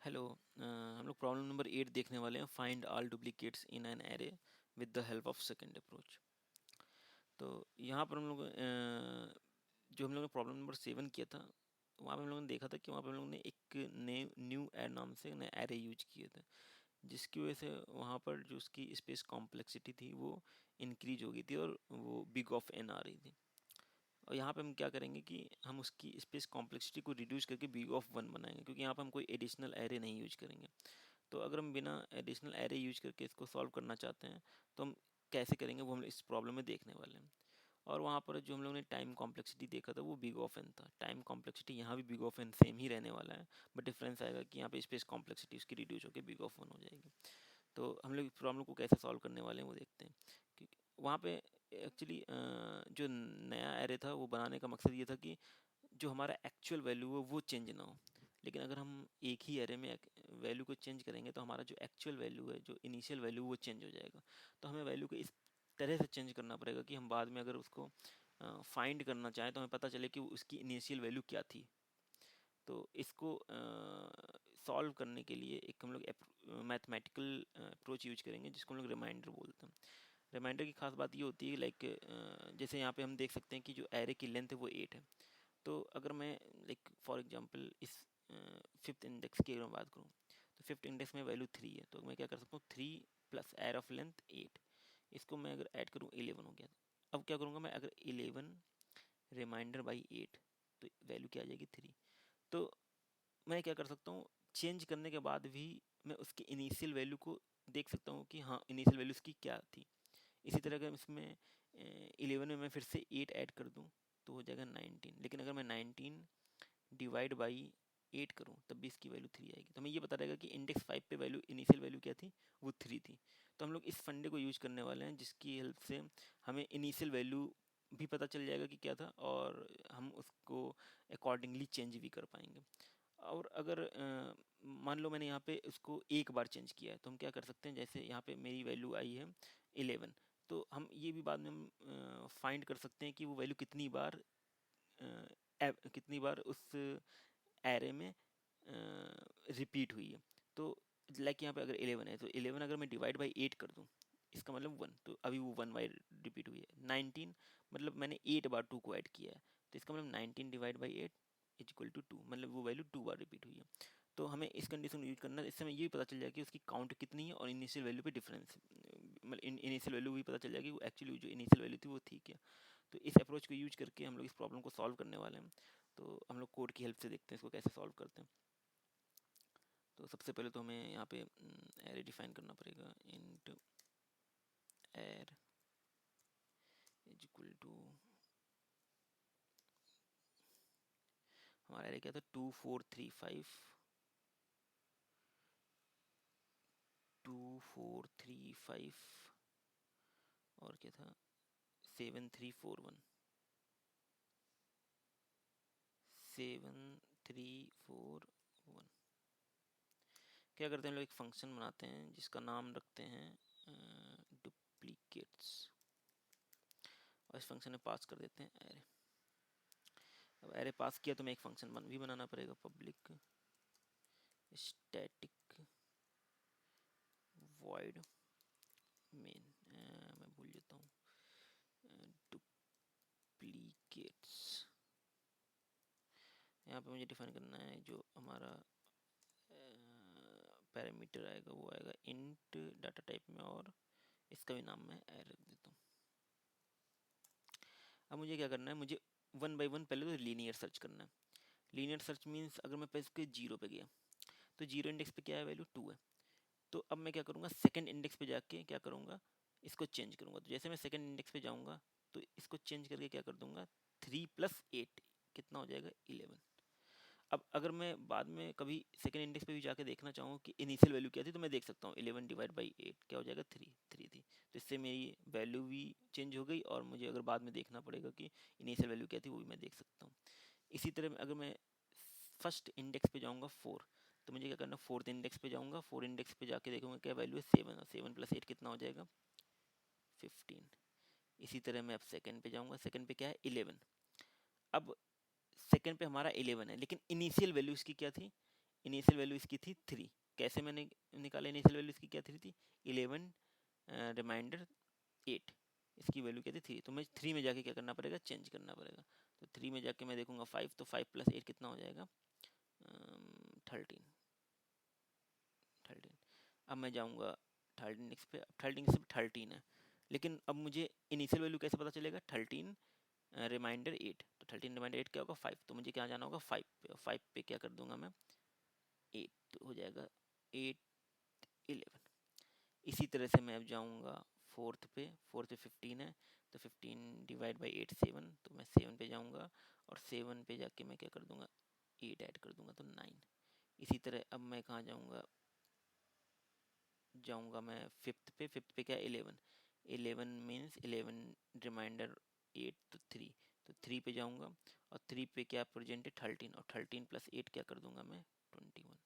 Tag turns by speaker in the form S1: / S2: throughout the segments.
S1: Hello. हम लोग problem number 8 देखने वाले हैं, find all duplicates in an array with the help of second approach. तो यहाँ पर हम लोग जो हम लोग ने प्रॉब्लम नंबर 7 किया था, वहाँ पे हम लोगों ने देखा था कि वहाँ पे हम लोगों ने एक न्यू एर नाम से नया एरे यूज किए थे, जिसकी वजह से वहाँ पर जो उसकी स्पेस कॉम्प्लेक्सिटी थी वो इंक्रीज हो गई थी और वो बिग ऑफ एन आ रही थी। और यहाँ पे हम क्या करेंगे कि हम उसकी स्पेस कॉम्प्लेक्सिटी को रिड्यूस करके बिग ऑफ 1 बनाएंगे, क्योंकि यहाँ पर हम कोई एडिशनल एरे नहीं यूज करेंगे। तो अगर हम बिना एडिशनल एरे यूज करके इसको सॉल्व करना चाहते हैं तो हम कैसे करेंगे, वो हम इस प्रॉब्लम में देखने वाले हैं। और वहाँ पर जो हम लोगों ने टाइम कॉम्प्लेक्सिटी देखा था वो बिग ऑफ एन था। टाइम कॉम्प्लेक्सिटी यहाँ भी बिग ऑफ एन सेम ही रहने वाला है, बट डिफरेंस आएगा कि यहाँ पे स्पेस कॉम्प्लेक्सिटी उसकी रिड्यूस होकर बिग ऑफ 1 हो जाएगी। तो हम लोग इस प्रॉब्लम को कैसे सॉल्व करने वाले हैं वो देखते हैं। क्योंकि वहाँ पे एक्चुअली जो नया एरे था वो बनाने का मकसद ये था कि जो हमारा एक्चुअल वैल्यू है वो चेंज ना हो। लेकिन अगर हम एक ही एरे में वैल्यू को चेंज करेंगे तो हमारा जो एक्चुअल वैल्यू है, जो इनिशियल वैल्यू, वो चेंज हो जाएगा। तो हमें वैल्यू को इस तरह से चेंज करना पड़ेगा कि हम बाद में अगर उसको फाइंड करना चाहें तो हमें पता चले कि उसकी इनिशियल वैल्यू क्या थी। तो इसको सॉल्व करने के लिए एक हम लोग मैथमेटिकल अप्रोच यूज करेंगे, जिसको हम लोग रिमाइंडर बोलते हैं। रिमाइंडर की खास बात ये होती है, लाइक जैसे यहाँ पे हम देख सकते हैं कि जो एरे की लेंथ है वो 8 है। तो अगर मैं लाइक फॉर एग्जांपल इस फिफ्थ इंडेक्स की अगर मैं बात करूँ, तो फिफ्थ इंडेक्स में वैल्यू 3 है, तो मैं क्या कर सकता हूँ, 3 प्लस एर ऑफ लेंथ 8, इसको मैं अगर ऐड करूँ 11 हो गया। अब क्या करूँगा मैं, अगर 11 रिमाइंडर बाई 8, तो वैल्यू क्या आ जाएगी 3। तो मैं क्या कर सकता हूँ, चेंज करने के बाद भी मैं उसकी इनिशियल वैल्यू को देख सकता हूँ कि हाँ इनिशियल वैल्यू उसकी क्या थी। इसी तरह अगर इसमें 11 में मैं फिर से 8 ऐड कर दूँ तो हो जाएगा 19। लेकिन अगर मैं 19 डिवाइड बाई 8 करूँ तब भी इसकी वैल्यू 3 आएगी। तो हमें ये पता रहेगा कि इंडेक्स 5 पे वैल्यू, इनिशियल वैल्यू क्या थी, वो 3 थी। तो हम लोग इस फंडे को यूज करने वाले हैं, जिसकी हेल्प से हमें इनिशियल वैल्यू भी पता चल जाएगा कि क्या था, और हम उसको अकॉर्डिंगली चेंज भी कर पाएंगे। और अगर मान लो मैंने यहाँ पे उसको एक बार चेंज किया है, तो हम क्या कर सकते हैं, जैसे यहाँ पे मेरी वैल्यू आई है 11, तो हम ये भी बाद में हम फाइंड कर सकते हैं कि वो वैल्यू कितनी बार उस एरे में रिपीट हुई है। तो लाइक यहाँ पे अगर 11 है, तो 11 अगर मैं डिवाइड बाई 8 कर दूँ, इसका मतलब 1, तो अभी वो 1 बार रिपीट हुई है। 19 मतलब मैंने 8 बार 2 को ऐड किया है, तो इसका मतलब 19 divide by 8 is equal to 2, मतलब वो वैल्यू 2 बार रिपीट हुई है। तो हमें इस कंडीशन को यूज करना है, इससे हमें ये भी पता चल जाएगा कि उसकी काउंट कितनी है और इनिशियल वैल्यू पे डिफरेंस, मतलब इनिशियल वैल्यू भी पता चल जाएगी वो एक्चुअली जो इनिशियल वैल्यू थी वो थी क्या। तो इस अप्रोच को यूज करके हम लोग इस प्रॉब्लम को सॉल्व करने वाले हैं। तो हम लोग कोड की हेल्प से देखते हैं इसको कैसे सॉल्व करते हैं। तो सबसे पहले तो हमें यहाँ पे एरे डिफाइन करना पड़ेगा। इंट एर इज इक्वल टू, हमारा एरे क्या था, 2435, 2435 और क्या था, 7341, 7341। क्या करते हैं, लोग एक फंक्शन बनाते हैं जिसका नाम रखते हैं डुप्लीकेट्स, और इस फंक्शन में पास कर देते हैं एरे। अब एरे पास किया तो मैं एक फंक्शन भी बनाना पड़ेगा, पब्लिक स्टैटिक वॉइड मेन, मैं भूल जाता हूँ, डुप्लीकेट्स। यहाँ पे मुझे डिफाइन करना है जो हमारा पैरामीटर आएगा वो आएगा इंट डाटा टाइप में, और इसका भी नाम मैं एरे रख देता हूँ। अब मुझे क्या करना है, मुझे 1 बाई 1 पहले तो लीनियर सर्च करना है। लीनियर सर्च मीन्स अगर मैं पहले इसके 0 पे गया, तो 0 इंडेक्स पे क्या है, वैल्यू 2 है। तो अब मैं क्या करूँगा, सेकंड इंडेक्स पे जाके क्या करूँगा, इसको चेंज करूँगा। तो जैसे मैं सेकंड इंडेक्स पे जाऊँगा तो इसको चेंज करके क्या कर दूँगा, 3 प्लस 8 कितना हो जाएगा, 11। अब अगर मैं बाद में कभी सेकंड इंडेक्स पे भी जाके देखना चाहूँ कि इनिशियल वैल्यू क्या थी, तो मैं देख सकता हूँ 11 डिवाइड बाई 8 क्या हो जाएगा, 3 थी। तो इससे मेरी वैल्यू भी चेंज हो गई, और मुझे अगर बाद में देखना पड़ेगा कि इनिशियल वैल्यू क्या थी वो भी मैं देख सकता हूँ। इसी तरह अगर मैं फर्स्ट इंडेक्स पे जाऊँगा 4, तो मुझे क्या करना, फोर्थ इंडेक्स पे जाऊँगा, 4 इंडेक्स पे जाके देखूँगा क्या वैल्यू है, 7, और 7 प्लस 8 कितना हो जाएगा, 15। इसी तरह मैं अब सेकंड पे जाऊँगा, सेकंड पे क्या है, 11। अब सेकंड पे हमारा 11 है, लेकिन इनिशियल वैल्यू इसकी क्या थी, इनिशियल वैल्यू इसकी थी 3। कैसे मैंने निकाला इनिशियल वैल्यू इसकी क्या थी 11 रिमाइंडर 8, इसकी वैल्यू क्या थी 3। तो मैं 3 में जाके क्या करना पड़ेगा, चेंज करना पड़ेगा। तो 3 में जाके मैं देखूंगा 5, तो 5 + 8 कितना हो जाएगा 13। अब मैं जाऊंगा 13x पे, अब 13 से 13 है, लेकिन अब मुझे इनिशियल वैल्यू कैसे पता चलेगा, 13 रिमाइंडर 8, तो 13 रिमाइंडर 8 क्या होगा 5, तो मुझे क्या जाना होगा 5 पे, और 5 पे क्या कर दूंगा मैं 8, तो हो जाएगा 8 11। इसी तरह से मैं अब जाऊंगा फोर्थ पे, फोर्थ पे 15 है, तो 15 डिवाइड बाई 8 7, तो मैं 7 पे जाऊंगा, और 7 पे जाके मैं क्या कर दूंगा 8 ऐड कर दूंगा, तो 9। इसी तरह अब मैं कहाँ जाऊंगा मैं फिफ्थ पे, फिफ्थ पे क्या 11, 11 मीन्स 11 रिमाइंडर 8, तो 3, तो 3 पे जाऊंगा, और 3 पे क्या प्रेजेंट है 13, और 13 + 8 क्या कर दूंगा मैं 21।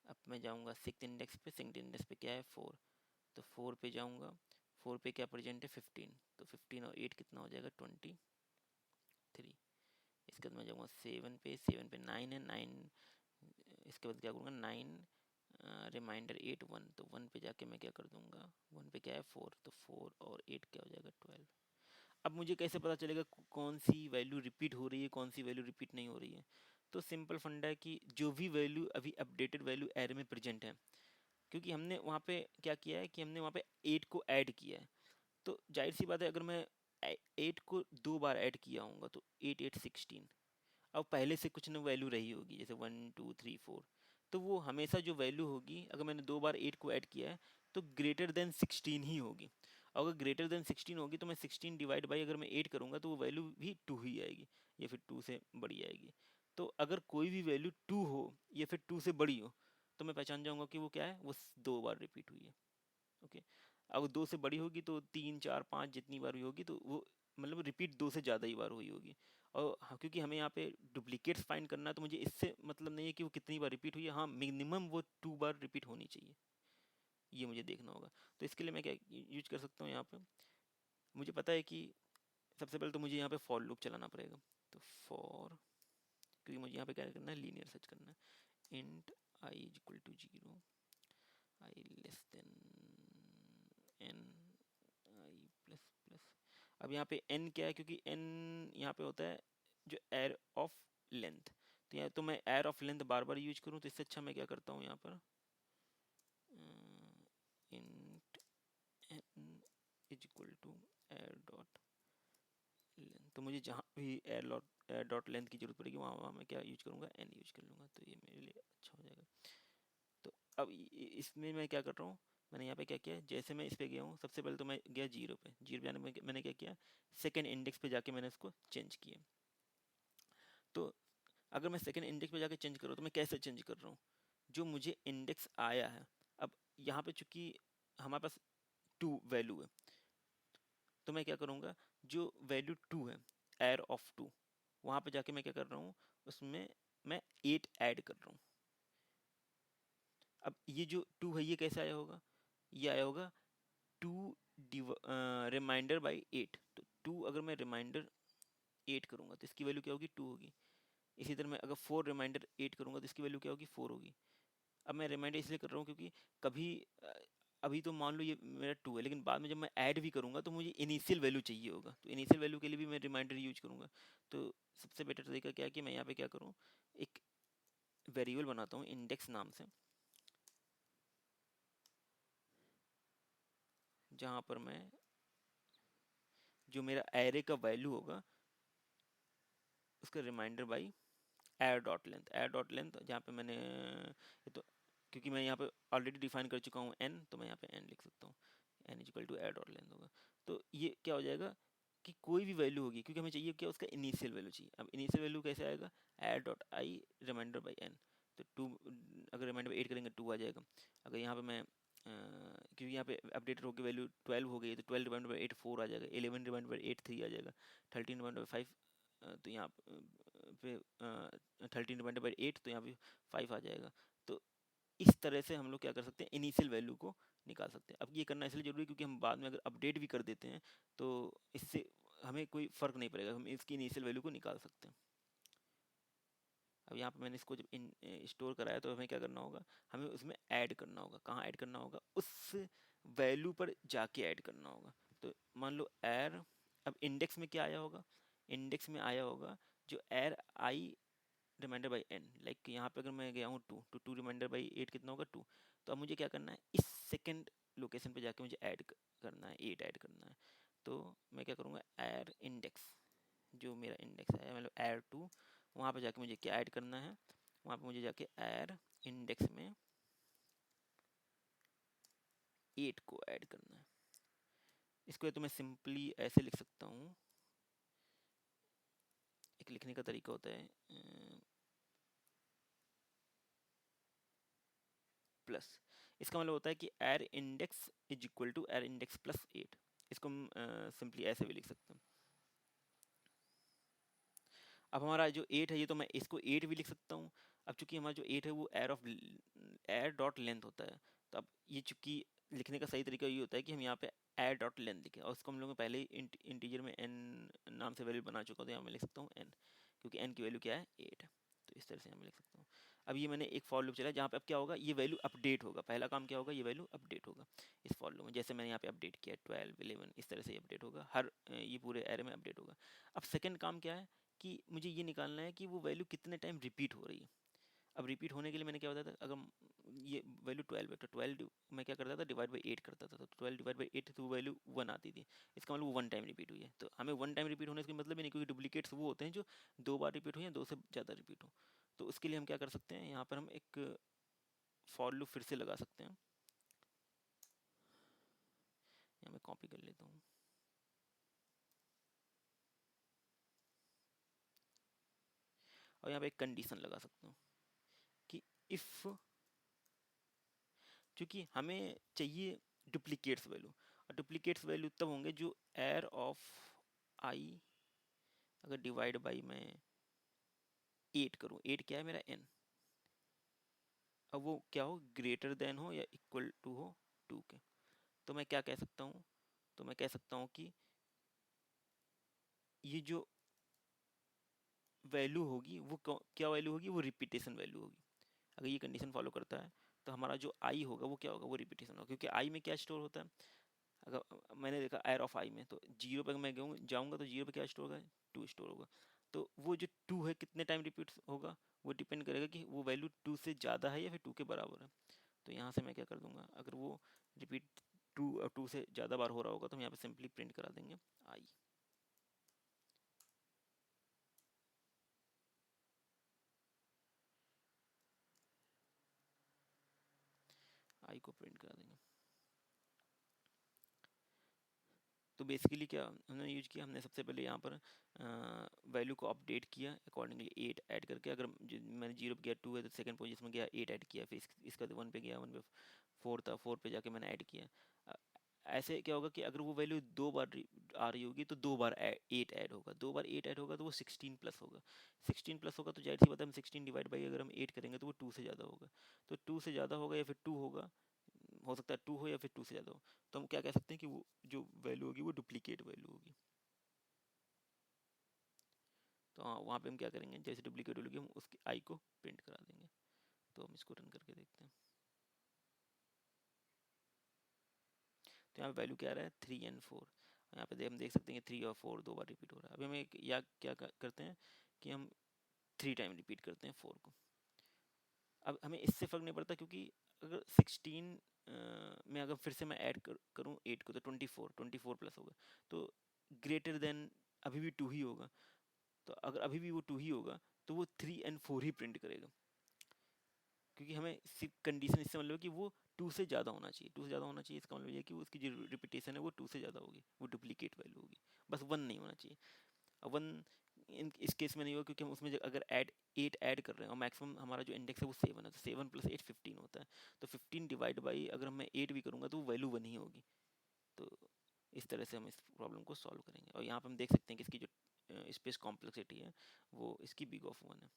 S1: अब मैं जाऊंगा सिक्स इंडेक्स पे, सिक्स इंडेक्स पे क्या है 4, तो 4 पे जाऊंगा, 4 पे क्या प्रेजेंट है 15, तो 15 और 8 कितना हो जाएगा 23। इसके बाद मैं जाऊंगा 7 पे, 7 पे 9 है, 9 इसके बाद क्या करूँगा 9 रिमाइंडर 8 1, तो 1 पे जाके मैं क्या कर दूंगा 1 पे क्या है 4, तो 4 और 8 क्या हो जाएगा 12। अब मुझे कैसे पता चलेगा कौन सी वैल्यू रिपीट हो रही है, कौन सी वैल्यू रिपीट नहीं हो रही है। तो सिंपल फंडा है कि जो भी वैल्यू अभी अपडेटेड वैल्यू एरे में प्रेजेंट है, क्योंकि हमने वहाँ पे क्या किया है कि हमने वहाँ पे 8 को ऐड किया है, तो जाहिर सी बात है अगर मैं 8 को 2 बार ऐड किया होऊंगा तो 8 8 16, अब पहले से कुछ न वैल्यू रही होगी, जैसे 1 2 3 4, तो वो हमेशा जो वैल्यू होगी, अगर मैंने 2 बार 8 को ऐड किया है तो ग्रेटर देन 16 ही होगी। अगर ग्रेटर देन 16 होगी तो मैं 16 डिवाइड बाई अगर मैं 8 करूँगा तो वो वैल्यू भी 2 ही आएगी, या फिर 2 से बड़ी आएगी। तो अगर कोई भी वैल्यू 2 हो या फिर 2 से बड़ी हो, तो मैं पहचान जाऊँगा कि वो क्या है, वो 2 बार रिपीट हुई है। ओके, अब 2 से बड़ी होगी तो 3 4 5 जितनी बार हुई होगी, तो वो मतलब रिपीट 2 से ज़्यादा ही बार हुई होगी। और हाँ, क्योंकि हमें यहाँ पे डुप्लीकेट्स फाइंड करना है, तो मुझे इससे मतलब नहीं है कि वो कितनी बार रिपीट हुई है, हाँ मिनिमम वो 2 बार रिपीट होनी चाहिए, ये मुझे देखना होगा। तो इसके लिए मैं क्या यूज कर सकता हूँ यहाँ पे, मुझे पता है कि सबसे पहले तो मुझे यहाँ पे फॉर लूप चलाना पड़ेगा। तो फॉर, क्योंकि मुझे यहाँ पे क्या करना है, लीनियर सर्च करना है, int i is equal to 0, i less than n, i plus plus. अब यहाँ पे n क्या है, क्योंकि n यहाँ पे होता है जो एयर ऑफ लेंथ, तो यहाँ तो मैं air of length bar bar use करूँ, तो इससे अच्छा मैं क्या करता हूँ यहाँ पर int n is equal to arr dot length. तो मुझे जहाँ भी एयर डॉट लेंथ की जरूरत पड़ेगी वहाँ वहाँ मैं क्या यूज करूँगा, n यूज कर लूँगा, तो ये मेरे लिए अच्छा हो जाएगा। तो अब इसमें मैं क्या कर रहा हूँ, मैंने यहाँ पे क्या किया, जैसे मैं इस पे गया हूँ, सबसे पहले तो मैं गया 0 पे, 0 पे जाने में मैंने क्या किया, सेकंड इंडेक्स पे जाके मैंने उसको चेंज किया। तो अगर मैं सेकंड इंडेक्स पे जाके चेंज कर रहा हूँ तो मैं कैसे चेंज कर रहा हूँ, जो मुझे इंडेक्स आया है, अब यहाँ पे चूंकि हमारे पास 2 वैल्यू है, तो मैं क्या करूँगा, जो वैल्यू 2 है एयर ऑफ 2, वहाँ पे जाके मैं क्या कर रहा हूँ, उसमें मैं 8 ऐड कर रहा हूँ। अब ये जो 2 है ये कैसे आया होगा, ये आया होगा 2 रिमाइंडर बाई 8, तो 2 अगर मैं रिमाइंडर 8 करूँगा तो इसकी वैल्यू क्या होगी 2 होगी। इसी तरह मैं अगर 4 रिमाइंडर 8 करूँगा तो इसकी वैल्यू क्या होगी 4 होगी। अब मैं रिमाइंडर इसलिए कर रहा हूँ क्योंकि कभी अभी तो मान लो ये मेरा 2 है, लेकिन बाद में जब मैं ऐड भी करूँगा तो मुझे इनिशियल वैल्यू चाहिए होगा, तो इनिशियल वैल्यू के लिए भी मैं रिमाइंडर यूज करूँगा। तो सबसे बेटर तरीका क्या है कि मैं यहाँ पे क्या करूँ, एक वेरिएबल बनाता हूँ इंडेक्स नाम से, जहाँ पर मैं जो मेरा एरे का वैल्यू होगा उसका remainder by arr dot length जहाँ पे मैंने ये तो, क्योंकि मैं यहाँ पे ऑलरेडी डिफाइन कर चुका हूँ n, तो मैं यहाँ पे n लिख सकता हूँ, n is equal to arr dot length होगा। तो ये क्या हो जाएगा कि कोई भी वैल्यू होगी, क्योंकि हमें चाहिए क्या, उसका इनिशियल वैल्यू चाहिए। अब इनिशियल वैल्यू कैसे आएगा, arr dot i remainder by n, तो 2 अगर रिमाइंडर बाई 8 करेंगे 2 आ जाएगा। अगर यहाँ पे मैं क्योंकि यहाँ पे अपडेटेड होकर वैल्यू 12 हो गई, तो 12 डिवाइड बाई 8 4 आ जाएगा, 11 डिवाइड बाई 8 3 आ जाएगा, 13 डिवाइड बाई 5 तो यहाँ पे 13 डिवाइडेड बाई 8, तो यहाँ पे 5 आ जाएगा। तो इस तरह से हम लोग क्या कर सकते हैं, इनिशियल वैल्यू को निकाल सकते हैं। अब ये करना इसलिए जरूरी है क्योंकि हम बाद में अगर अपडेट भी कर देते हैं तो इससे हमें कोई फ़र्क नहीं पड़ेगा, हम इसकी इनिशियल वैल्यू को निकाल सकते हैं। अब यहाँ पे मैंने इसको जब स्टोर कराया तो हमें क्या करना होगा, हमें उसमें ऐड करना होगा। कहाँ ऐड करना होगा, उस वैल्यू पर जाके ऐड करना होगा। तो मान लो एर, अब इंडेक्स में क्या आया होगा, इंडेक्स में आया होगा जो एर आई रिमाइंडर बाई एन, लाइक यहाँ पे अगर मैं गया हूँ 2 तो 2 रिमाइंडर बाई 8 कितना होगा 2। तो अब मुझे क्या करना है, इस सेकंड लोकेशन पे जाके मुझे ऐड करना है, 8 ऐड करना है। तो मैं क्या करूँगा, एर इंडेक्स, जो मेरा इंडेक्स है मतलब एर 2, वहाँ पे जाके मुझे क्या ऐड करना है, वहाँ पे मुझे जाके एर इंडेक्स में 8 को ऐड करना है। इसको तो मैं सिंपली ऐसे लिख सकता हूँ, एक लिखने का तरीका होता है प्लस, इसका मतलब होता है कि एर इंडेक्स इज इक्वल टू एर इंडेक्स प्लस 8। इसको हम सिंपली ऐसे भी लिख सकते हैं। अब हमारा जो 8 है, ये तो मैं इसको 8 भी लिख सकता हूँ। अब चूंकि हमारा जो 8 है वो एर डॉट लेंथ होता है, तो अब ये चूंकि लिखने का सही तरीका ये होता है कि हम यहाँ पे एर डॉट लेंथ लिखें, और उसको हम लोगों ने पहले ही इंटीजर में एन नाम से वैल्यू बना चुका, तो यहाँ मैं लिख सकता हूँ एन, क्योंकि एन की वैल्यू क्या है 8 है। तो इस तरह से मैं लिख सकता हूँ। अब ये मैंने एक फॉर लूप चला जहाँ पे अब क्या होगा, ये वैल्यू अपडेट होगा। पहला काम क्या होगा, ये वैल्यू अपडेट होगा इस फॉर लूप में, जैसे मैंने यहाँ पे अपडेट किया 12 11, इस तरह से अपडेट होगा, हर ये पूरे एरे में अपडेट होगा। अब सेकंड काम क्या है कि मुझे ये निकालना है कि वो वैल्यू कितने टाइम रिपीट हो रही है। अब रिपीट होने के लिए मैंने क्या बताया था, अगर ये वैल्यू 12 है तो 12 मैं क्या करता था, डिवाइड बाई 8 करता था, तो 12 डिवाइड बाई 8 तो वैल्यू 1 आती थी। इसका मतलब वो 1 टाइम रिपीट हुई है। तो हमें 1 टाइम रिपीट होने का मतलब ही नहीं, क्योंकि डुप्लीकेट्स वो होते हैं जो 2 बार रिपीट हो या 2 से ज़्यादा रिपीट हो। तो उसके लिए हम क्या कर सकते हैं, यहाँ पर हम एक फॉर लूप फिर से लगा सकते हैं। यहाँ मैं कॉपी कर लेता हूँ, और यहाँ पे एक कंडीशन लगा सकता हूँ कि इफ़, क्योंकि हमें चाहिए डुप्लीकेट्स वैल्यू, और डुप्लीकेट्स वैल्यू तब होंगे जो एर ऑफ आई अगर डिवाइड बाई मैं 8 करूँ, 8 क्या है मेरा एन, अब वो क्या हो, ग्रेटर देन हो या इक्वल टू हो 2 के। तो मैं क्या कह सकता हूँ, तो मैं कह सकता हूँ कि ये जो वैल्यू होगी वो क्या वैल्यू होगी, वो रिपीटेशन वैल्यू होगी। अगर ये कंडीशन फॉलो करता है तो हमारा जो आई होगा वो क्या होगा, वो रिपीटेशन होगा, क्योंकि आई में क्या स्टोर होता है, अगर मैंने देखा एर ऑफ आई में, तो जीरो पे मैं जाऊँगा तो जीरो पे क्या स्टोर होगा, 2 स्टोर होगा। तो वो जो 2 है कितने टाइम रिपीट होगा, वो डिपेंड करेगा कि वो वैल्यू 2 से ज़्यादा है या फिर 2 के बराबर है। तो यहाँ से मैं क्या कर दूंगा, अगर वो रिपीट 2 से ज़्यादा बार हो रहा होगा तो हम यहाँ पे सिंपली प्रिंट करा देंगे आई, आई को प्रिंट करा देंगे। तो बेसिकली क्या हमने यूज किया, हमने सबसे पहले यहाँ पर वैल्यू को अपडेट किया अकॉर्डिंगली 8 ऐड करके। अगर मैंने 0 पे गया 2 है तो सेकंड पोजीशन में गया 8 ऐड किया, फिर इसका 1 पे गया, 1 पे 4 था, 4 पे जाके मैंने ऐड किया। ऐसे क्या होगा कि अगर वो वैल्यू 2 बार आ रही होगी तो 2 बार 8 ऐड होगा, 2 बार 8 ऐड होगा तो वो 16 प्लस होगा। 16 प्लस होगा तो जाहिर सी बात है हम 16 डिवाइड बाई अगर हम 8 करेंगे तो वो 2 से ज़्यादा होगा। तो 2 से ज़्यादा होगा या फिर 2 होगा, हो सकता है 2 हो या फिर 2 से ज़्यादा हो। तो हम क्या कह सकते हैं कि वो जो वैल्यू होगी वो डुप्लीकेट वैल्यू होगी। तो हाँ, वहाँ पे हम क्या करेंगे, जैसे डुप्लीकेट वैल्यू होगी हम उसकी आई को प्रिंट करा देंगे। तो हम इसको रन करके देखते हैं। तो यहाँ पे वैल्यू क्या आ रहा है, 3 एंड 4। यहाँ पे हम देख सकते हैं कि 3 और 4 2 बार रिपीट हो रहा है। अभी हम एक या क्या करते हैं कि हम 3 टाइम रिपीट करते हैं 4 को। अब हमें इससे फ़र्क नहीं पड़ता, क्योंकि अगर 16 में अगर फिर से मैं ऐड करूँ 8 को तो 24 प्लस होगा, तो ग्रेटर देन अभी भी 2 ही होगा। तो अगर अभी भी वो 2 ही होगा तो वो 3 एंड 4 ही प्रिंट करेगा, क्योंकि हमें सिर्फ कंडीशन इससे मतलब कि वो 2 से ज़्यादा होना चाहिए। 2 से ज़्यादा होना चाहिए इसका मतलब ये है कि उसकी जो रिपीटेशन है वो 2 से ज़्यादा होगी, वो डुप्लीकेट वैल्यू होगी। बस 1 नहीं होना चाहिए। अब 1 इस केस में नहीं होगा, क्योंकि हम उसमें अगर 8 ऐड कर रहे हैं और मैक्सिमम हमारा जो इंडेक्स है वो 7 है, तो 7 प्लस 8 15 होता है। तो 15 डिवाइड बाई अगर मैं 8 भी करूँगा तो वो वैल्यू 1 ही होगी। तो इस तरह से हम इस प्रॉब्लम को सॉल्व करेंगे। और यहाँ पर हम देख सकते हैं कि इसकी जो स्पेस कॉम्प्लेक्सिटी है वो इसकी बिग ऑफ 1 है।